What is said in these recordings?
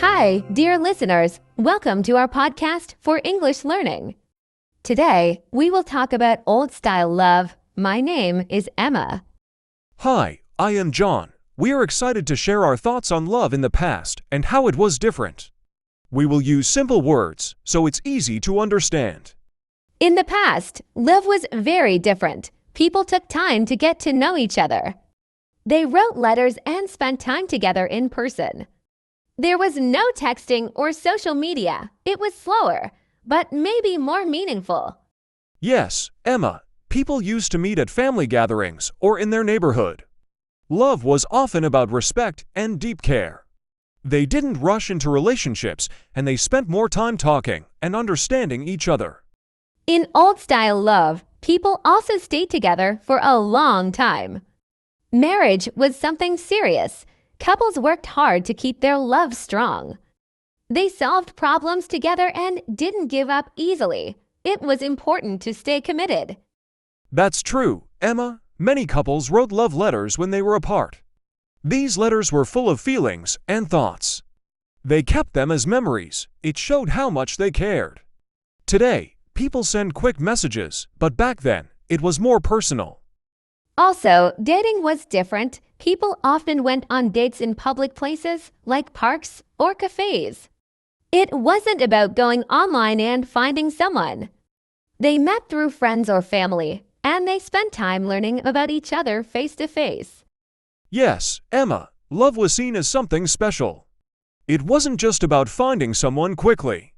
Hi, dear listeners. Welcome to our podcast for English learning. Today, we will talk about old-style love. My name is Emma. Hi, I am John. We are excited to share our thoughts on love in the past and how it was different. We will use simple words, so it's easy to understand. In the past, love was very different. People took time to get to know each other. They wrote letters and spent time together in person. There was no texting or social media. It was slower, but maybe more meaningful. Yes, Emma, people used to meet at family gatherings or in their neighborhood. Love was often about respect and deep care. They didn't rush into relationships, and they spent more time talking and understanding each other. In old-style love, people also stayed together for a long time. Marriage was something serious. Couples worked hard to keep their love strong. They solved problems together and didn't give up easily. It was important to stay committed. That's true, Emma. Many couples wrote love letters when they were apart. These letters were full of feelings and thoughts. They kept them as memories. It showed how much they cared. Today, people send quick messages, but back then, it was more personal. Also, dating was different. People often went on dates in public places like parks or cafes. It wasn't about going online and finding someone. They met through friends or family, and they spent time learning about each other face to face. Yes, Emma, love was seen as something special. It wasn't just about finding someone quickly.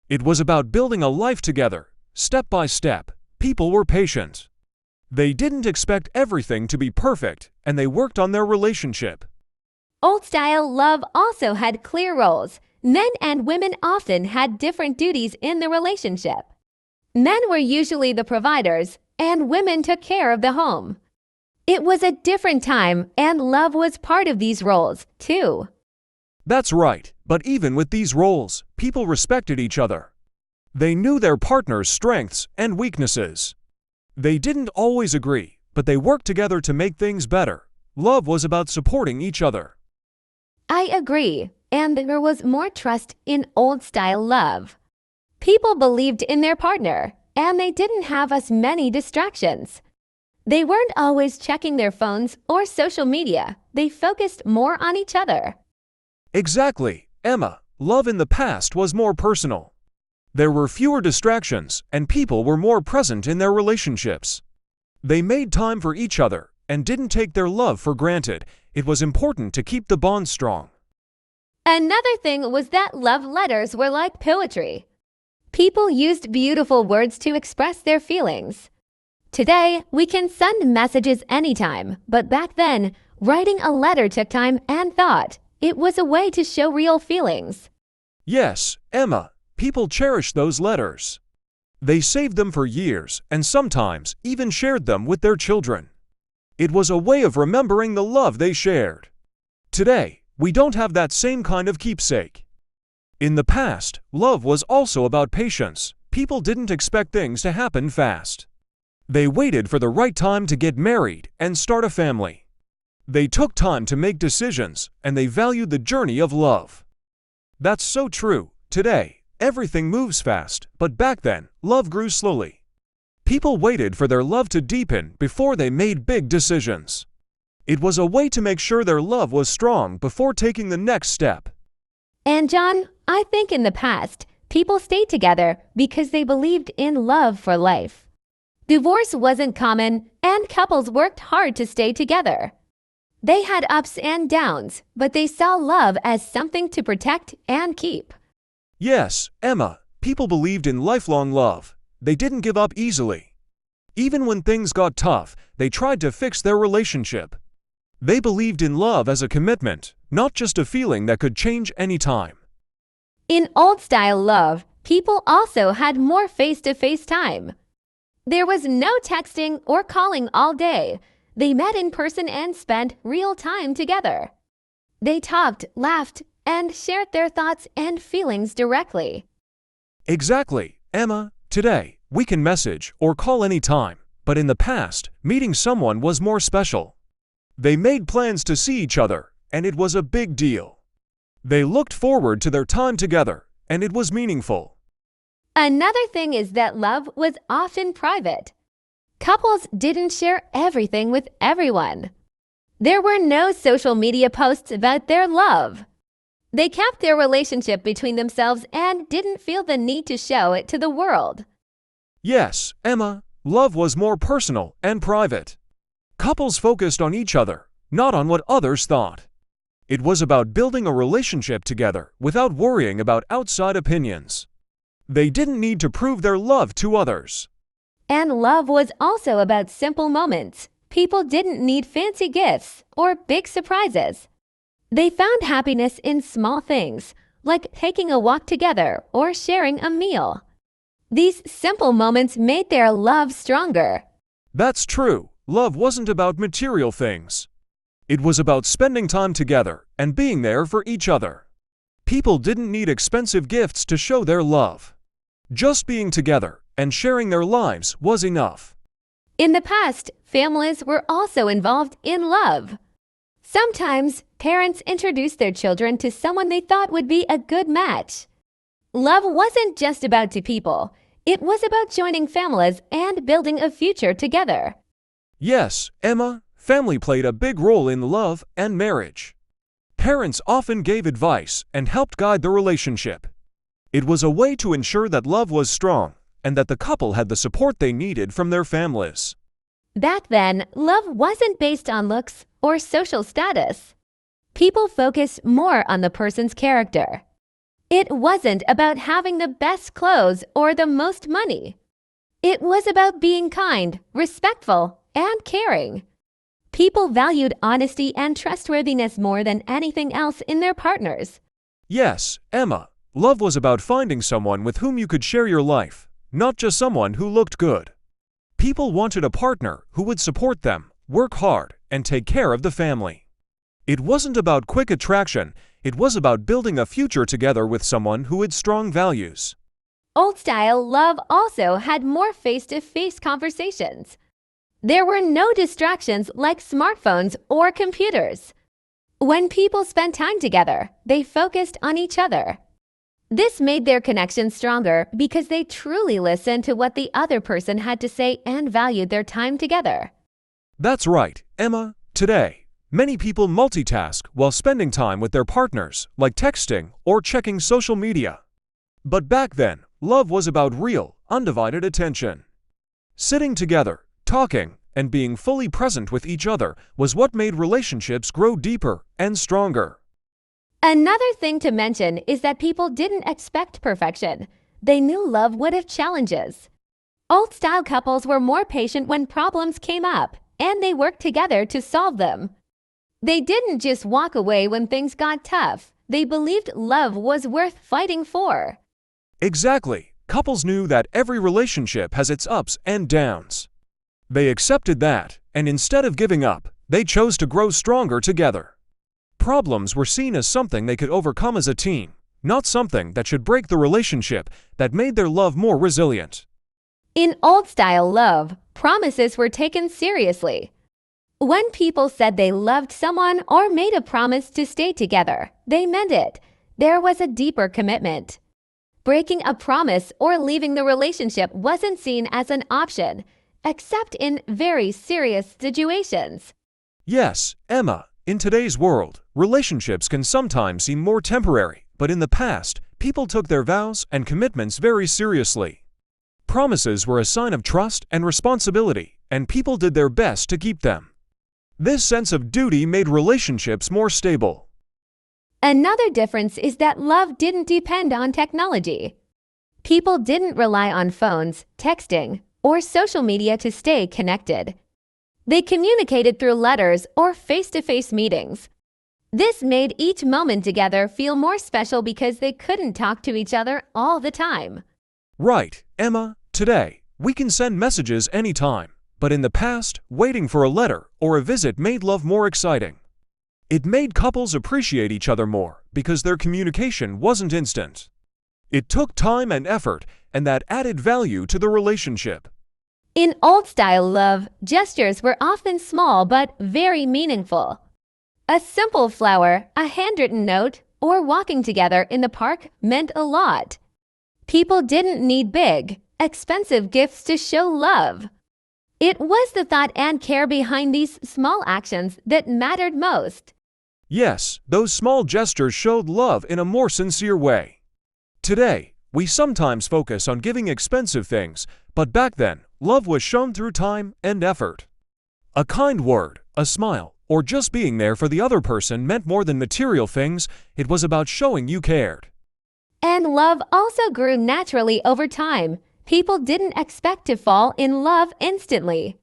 It was about building a life together, step by step. People were patient. They didn't expect everything to be perfect, and they worked on their relationship. Old-style love also had clear roles. Men and women often had different duties in the relationship. Men were usually the providers, and women took care of the home. It was a different time, and love was part of these roles, too. That's right, but even with these roles, people respected each other. They knew their partner's strengths and weaknesses. They didn't always agree, but they worked together to make things better. Love was about supporting each other. I agree, and there was more trust in old-style love. People believed in their partner, and they didn't have as many distractions. They weren't always checking their phones or social media. They focused more on each other. Exactly, Emma. Love in the past was more personal. There were fewer distractions, and people were more present in their relationships. They made time for each other and didn't take their love for granted. It was important to keep the bond strong. Another thing was that love letters were like poetry. People used beautiful words to express their feelings. Today, we can send messages anytime, but back then, writing a letter took time and thought. It was a way to show real feelings. Yes, Emma. People cherished those letters. They saved them for years and sometimes even shared them with their children. It was a way of remembering the love they shared. Today, we don't have that same kind of keepsake. In the past, love was also about patience. People didn't expect things to happen fast. They waited for the right time to get married and start a family. They took time to make decisions, and they valued the journey of love. That's so true. Today, everything moves fast, but back then, love grew slowly. People waited for their love to deepen before they made big decisions. It was a way to make sure their love was strong before taking the next step. And John, I think in the past, people stayed together because they believed in love for life. Divorce wasn't common, and couples worked hard to stay together. They had ups and downs, but they saw love as something to protect and keep. Yes, Emma, people believed in lifelong love. They didn't give up easily. Even when things got tough, they tried to fix their relationship. They believed in love as a commitment, not just a feeling that could change anytime. In old-style love, people also had more face-to-face time. There was no texting or calling all day. They met in person and spent real time together. They talked, laughed, and shared their thoughts and feelings directly. Exactly, Emma. Today, we can message or call anytime, but in the past, meeting someone was more special. They made plans to see each other, and it was a big deal. They looked forward to their time together, and it was meaningful. Another thing is that love was often private. Couples didn't share everything with everyone. There were no social media posts about their love. They kept their relationship between themselves and didn't feel the need to show it to the world. Yes, Emma, love was more personal and private. Couples focused on each other, not on what others thought. It was about building a relationship together without worrying about outside opinions. They didn't need to prove their love to others. And love was also about simple moments. People didn't need fancy gifts or big surprises. They found happiness in small things, like taking a walk together or sharing a meal. These simple moments made their love stronger. That's true. Love wasn't about material things. It was about spending time together and being there for each other. People didn't need expensive gifts to show their love. Just being together and sharing their lives was enough. In the past, families were also involved in love. Sometimes, parents introduced their children to someone they thought would be a good match. Love wasn't just about two people. It was about joining families and building a future together. Yes, Emma, family played a big role in love and marriage. Parents often gave advice and helped guide the relationship. It was a way to ensure that love was strong and that the couple had the support they needed from their families. Back then, love wasn't based on looks or social status. People focused more on the person's character. It wasn't about having the best clothes or the most money. It was about being kind, respectful, and caring. People valued honesty and trustworthiness more than anything else in their partners. Yes, Emma, love was about finding someone with whom you could share your life, not just someone who looked good. People wanted a partner who would support them, work hard, and take care of the family. It wasn't about quick attraction, it was about building a future together with someone who had strong values. Old-style love also had more face-to-face conversations. There were no distractions like smartphones or computers. When people spent time together, they focused on each other. This made their connection stronger because they truly listened to what the other person had to say and valued their time together. That's right, Emma. Today, many people multitask while spending time with their partners, like texting or checking social media. But back then, love was about real, undivided attention. Sitting together, talking, and being fully present with each other was what made relationships grow deeper and stronger. Another thing to mention is that people didn't expect perfection. They knew love would have challenges. Old-style couples were more patient when problems came up, and they worked together to solve them. They didn't just walk away when things got tough. They believed love was worth fighting for. Exactly. Couples knew that every relationship has its ups and downs. They accepted that, and instead of giving up, they chose to grow stronger together. Problems were seen as something they could overcome as a team, not something that should break the relationship that made their love more resilient. In old-style love, promises were taken seriously. When people said they loved someone or made a promise to stay together, they meant it. There was a deeper commitment. Breaking a promise or leaving the relationship wasn't seen as an option, except in very serious situations. Yes, Emma, in today's world, relationships can sometimes seem more temporary, but in the past, people took their vows and commitments very seriously. Promises were a sign of trust and responsibility, and people did their best to keep them. This sense of duty made relationships more stable. Another difference is that love didn't depend on technology. People didn't rely on phones, texting, or social media to stay connected. They communicated through letters or face-to-face meetings. This made each moment together feel more special because they couldn't talk to each other all the time. Right, Emma, today, we can send messages anytime, but in the past, waiting for a letter or a visit made love more exciting. It made couples appreciate each other more because their communication wasn't instant. It took time and effort, and that added value to the relationship. In old-style love, gestures were often small but very meaningful. A simple flower, a handwritten note, or walking together in the park meant a lot. People didn't need big, expensive gifts to show love. It was the thought and care behind these small actions that mattered most. Yes, those small gestures showed love in a more sincere way. Today, we sometimes focus on giving expensive things, but back then, love was shown through time and effort. A kind word, a smile, or just being there for the other person meant more than material things. It was about showing you cared. And love also grew naturally over time. People didn't expect to fall in love instantly.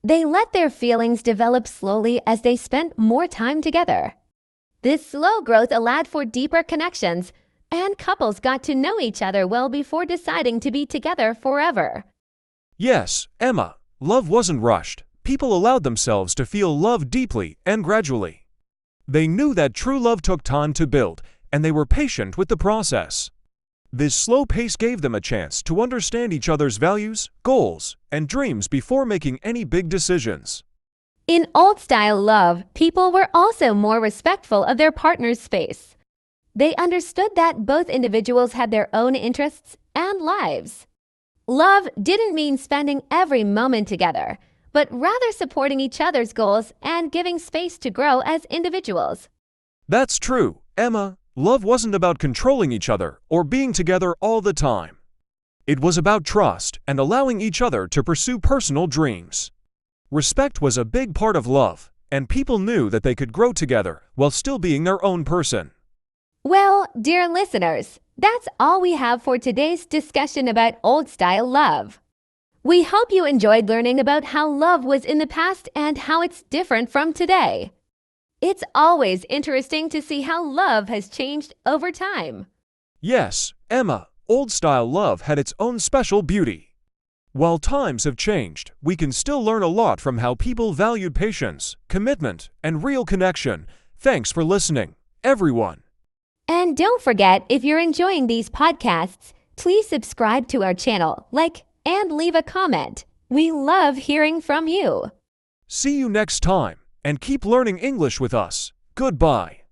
They let their feelings develop slowly as they spent more time together. This slow growth allowed for deeper connections, and couples got to know each other well before deciding to be together forever. Yes, Emma, love wasn't rushed. People allowed themselves to feel love deeply and gradually. They knew that true love took time to build, and they were patient with the process. This slow pace gave them a chance to understand each other's values, goals, and dreams before making any big decisions. In old-style love, people were also more respectful of their partner's space. They understood that both individuals had their own interests and lives. Love didn't mean spending every moment together, but rather supporting each other's goals and giving space to grow as individuals. That's true, Emma. Love wasn't about controlling each other or being together all the time. It was about trust and allowing each other to pursue personal dreams. Respect was a big part of love, and people knew that they could grow together while still being their own person. Well, dear listeners, that's all we have for today's discussion about old-style love. We hope you enjoyed learning about how love was in the past and how it's different from today. It's always interesting to see how love has changed over time. Yes, Emma, old-style love had its own special beauty. While times have changed, we can still learn a lot from how people valued patience, commitment, and real connection. Thanks for listening, everyone. And don't forget, if you're enjoying these podcasts, please subscribe to our channel, and leave a comment. We love hearing from you. See you next time, and keep learning English with us. Goodbye.